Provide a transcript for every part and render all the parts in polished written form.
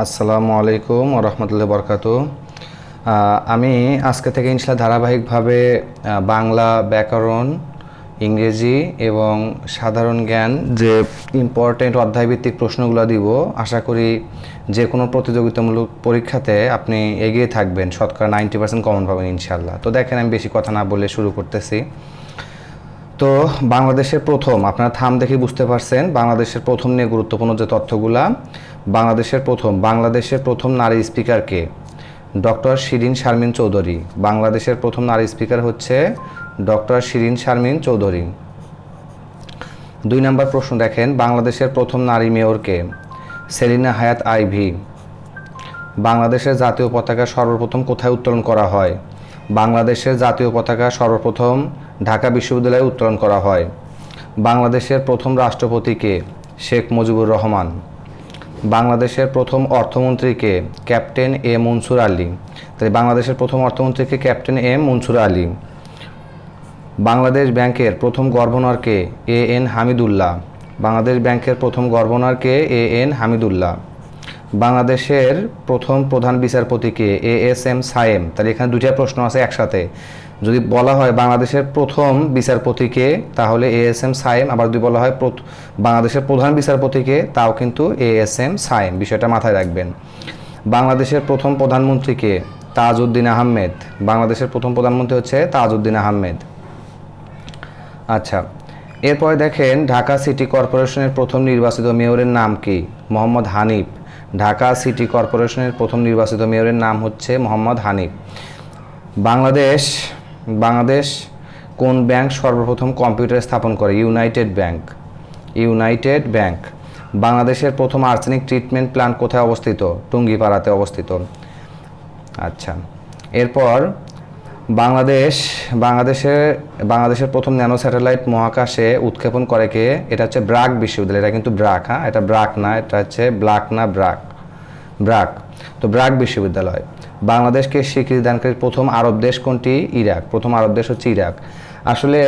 আসসালামু আলাইকুম ওয়া রাহমাতুল্লাহি ওয়া বারাকাতুহু। আমি আজকে থেকে ইনশাআল্লাহ ধারাবাহিকভাবে বাংলা ব্যাকরণ, ইংরেজি এবং সাধারণ জ্ঞান যে ইম্পর্টেন্ট অধ্যায়ভিত্তিক প্রশ্নগুলো দিব, আশা করি যে কোনো প্রতিযোগিতামূলক পরীক্ষাতে আপনি এগিয়ে থাকবেন, শতকরা 90% কমন পাবেন ইনশাআল্লাহ। তো দেখেন, আমি বেশি কথা না বলে শুরু করতেছি। তো বাংলাদেশের প্রথম, আপনারা থাম দেখে বুঝতে পারছেন, বাংলাদেশের প্রথম নিয়ে গুরুত্বপূর্ণ যে তথ্যগুলা। বাংলাদেশের প্রথম নারী স্পিকার কে? ডক্টর শিরিন শারমিন চৌধুরী। বাংলাদেশের প্রথম নারী স্পিকার হচ্ছে ডক্টর শিরিন শারমিন চৌধুরী। 2 নম্বর প্রশ্ন দেখেন, বাংলাদেশের প্রথম নারী মেয়র কে? সেলিনা হায়াত আইভি। বাংলাদেশের জাতীয় পতাকা সর্বপ্রথম কোথায় উত্তোলন করা হয়? বাংলাদেশের জাতীয় পতাকা সর্বপ্রথম ঢাকা বিশ্ববিদ্যালয়ে উত্তোলন করা হয়। বাংলাদেশের প্রথম রাষ্ট্রপতি কে? শেখ মুজিবুর রহমান। বাংলাদেশের প্রথম অর্থমন্ত্রী কে? Captain A Mansur Ali. তাই বাংলাদেশের প্রথম অর্থমন্ত্রী কে? Captain M Mansur Ali. বাংলাদেশ ব্যাংকের প্রথম গভর্নর কে? A N Hamidullah. বাংলাদেশ ব্যাংকের প্রথম গভর্নর কে? A N Hamidullah. বাংলাদেশের প্রথম প্রধান বিচারপতি কে? A S M Sayem. তাহলে এখানে দুইটা প্রশ্ন আছে একসাথে। যদি বলা হয় বাংলাদেশের প্রথম বিচারপতি কে, তাহলে এ এস এম সায়েম। আবার যদি বলা হয় বাংলাদেশের প্রধান বিচারপতি কে, তাও কিন্তু এ এস এম সায়েম। বিষয়টা মাথায় রাখবেন। বাংলাদেশের প্রথম প্রধানমন্ত্রী কে? তাজউদ্দিন আহমেদ। বাংলাদেশের প্রথম প্রধানমন্ত্রী হচ্ছে তাজউদ্দিন আহমেদ। আচ্ছা, এরপরে দেখেন, ঢাকা সিটি কর্পোরেশনের প্রথম নির্বাচিত মেয়রের নাম কি? মোহাম্মদ হানিফ। ঢাকা সিটি কর্পোরেশনের প্রথম নির্বাচিত মেয়রের নাম হচ্ছে মোহাম্মদ হানিফ। বাংলাদেশ কোন ব্যাংক সর্বপ্রথম কম্পিউটার স্থাপন করে? United bank. বাংলাদেশের প্রথম আর্সেনিক ট্রিটমেন্ট প্ল্যান্ট কোথায় অবস্থিত? টুঙ্গিপাড়াতে অবস্থিত। আচ্ছা, এরপর বাংলাদেশের প্রথম ন্যানো স্যাটেলাইট মহাকাশে উৎক্ষেপণ করে কে? এটা হচ্ছে ব্রাক বিশ্ববিদ্যালয়। এটা কিন্তু ব্রাক, হ্যাঁ, এটা ব্রাক না, এটা হচ্ছে ব্রাক। ব্রাক। তো ব্রাক বিশ্ববিদ্যালয়। বাংলাদেশকে স্বীকৃতি দানকারী প্রথম আরব দেশ কোনটি? ইরাক। প্রথম আরব দেশ হচ্ছে ইরাক। আসলে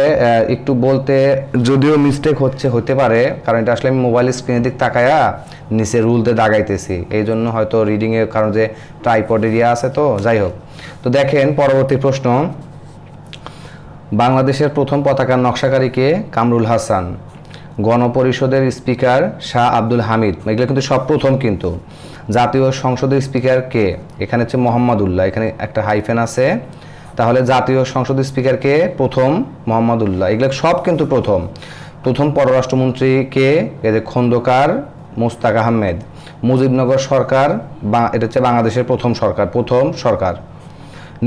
একটু বলতে যদিও মিস্টেক হতে পারে, কারণ এটা আসলে আমি মোবাইল স্ক্রিনের দিক তাকায়া নিচে রুলতে দাগাইতেছি, এই জন্য হয়তো রিডিংয়ের কারণ যে ট্রাইপড এরিয়া আছে, তো যাই হোক। তো দেখেন পরবর্তী প্রশ্ন, বাংলাদেশের প্রথম পতাকার নকশাকারী কে? কামরুল হাসান। গণপরিষদের স্পিকার শাহ আব্দুল হামিদ। এগুলো কিন্তু সব প্রথম। কিন্তু জাতীয় সংসদের স্পিকার কে? এখানে হচ্ছে মোহাম্মদুল্লাহ, এখানে একটা হাইফেন আছে, তাহলে জাতীয় সংসদের স্পিকার কে? প্রথম মোহাম্মদুল্লাহ। এগুলো সব কিন্তু প্রথম। প্রথম পররাষ্ট্রমন্ত্রী কে? এদের খন্দকার মুস্তাক আহমেদ। মুজিবনগর সরকার, এটা হচ্ছে বাংলাদেশের প্রথম সরকার।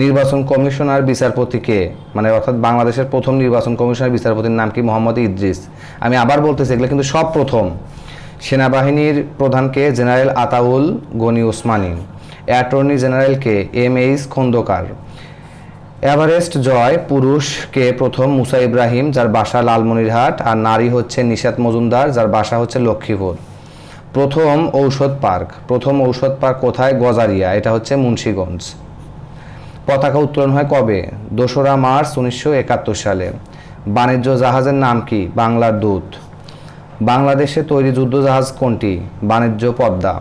নির্বাচন কমিশনার বিচারপতি কে? মানে অর্থাৎ বাংলাদেশের প্রথম নির্বাচন কমিশনার বিচারপতির নাম কি? মোহাম্মদ ইদ্রিস। আমি আবার বলতেছি, এগুলো কিন্তু সব প্রথম। সেনাবাহিনীর প্রধানকে? General Ataul Gani Osmani. Attorney general কে? M H Khandaker. এভারেস্ট জয় পুরুষ কে? প্রথম মুসা ইব্রাহিম, যার বাসা লালমনিরহাট, আর নারী হচ্ছে নিশাত মজুমদার, যার বাসা হচ্ছে লক্ষ্মীপুর। প্রথম ঔষধ পার্ক কোথায়? গজারিয়া, এটা হচ্ছে মুন্সিগঞ্জ। পতাকা উত্তোলন হয় কবে? 2রা মার্চ 1971 সালে। বাণিজ্য জাহাজের নাম কি? বাংলার দূত। বাংলাদেশে তৈরি যুদ্ধজাহাজ কোনটি? বাণিজ্য পদ্মা।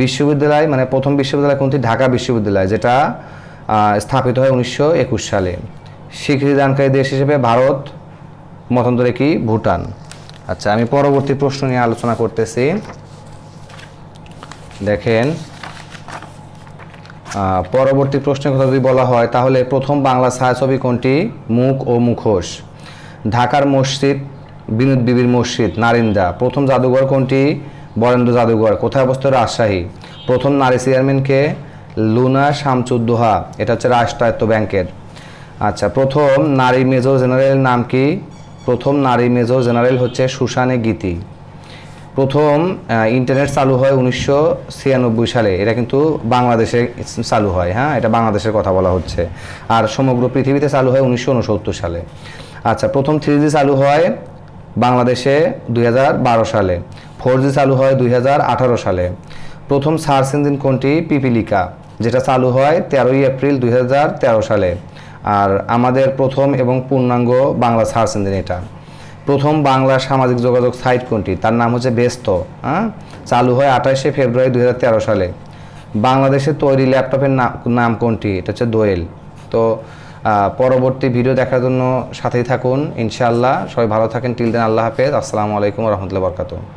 বিশ্ববিদ্যালয়, মানে প্রথম বিশ্ববিদ্যালয় কোনটি? ঢাকা বিশ্ববিদ্যালয়, যেটা স্থাপিত হয় 1921 সালে। স্বীকৃতি দানকারী দেশ হিসেবে ভারত, মতান্তরে কি? ভুটান। আচ্ছা, আমি পরবর্তী প্রশ্ন নিয়ে আলোচনা করতেছি। দেখেন, পরবর্তী প্রশ্নের কথা যদি বলা হয়, তাহলে প্রথম বাংলা ছায়াছবি কোনটি? মুখ ও মুখোশ। ঢাকার মসজিদ বিনোদ বিবির মসজিদ, নারিন্দা। প্রথম জাদুঘর কোনটি? বরেন্দ্র জাদুঘর। কোথায় অবস্থিত? রাজশাহী। প্রথম নারী চেয়ারম্যানকে? লুনা শামসুদ্দোহা, এটা হচ্ছে রাষ্ট্রায়ত্ত ব্যাংকের। আচ্ছা, প্রথম নারী মেজর জেনারেল নাম কি? প্রথম নারী মেজর জেনারেল হচ্ছে সুসানে গীতি। প্রথম ইন্টারনেট চালু হয় 1996 সালে। এটা কিন্তু বাংলাদেশে চালু হয়, হ্যাঁ, এটা বাংলাদেশের কথা বলা হচ্ছে। আর সমগ্র পৃথিবীতে চালু হয় 1969 সালে। আচ্ছা, প্রথম 3G চালু হয় বাংলাদেশে 2012 সালে। 4G চালু হয় 2018 সালে। প্রথম সার্চ ইঞ্জিন কোনটি? পিপিলিকা, যেটা চালু হয় 13ই এপ্রিল 2013 সালে। আর আমাদের প্রথম এবং পূর্ণাঙ্গ বাংলা সার্চ ইঞ্জিন এটা। প্রথম বাংলা সামাজিক যোগাযোগ সাইট কোনটি? তার নাম হচ্ছে ব্যস্ত। হ্যাঁ, চালু হয় 28শে ফেব্রুয়ারি 2013 সালে। বাংলাদেশে তৈরি ল্যাপটপের নাম কোনটি? এটা হচ্ছে দোয়েল। তো পরবর্তী ভিডিও দেখার জন্য সাথেই থাকুন ইনশাআল্লাহ। সবাই ভালো থাকেন। টিল দেন, আল্লাহ হাফেজ। আসসালামু আলাইকুম ওয়া রাহমাতুল্লাহি ওয়া বারাকাতুহু।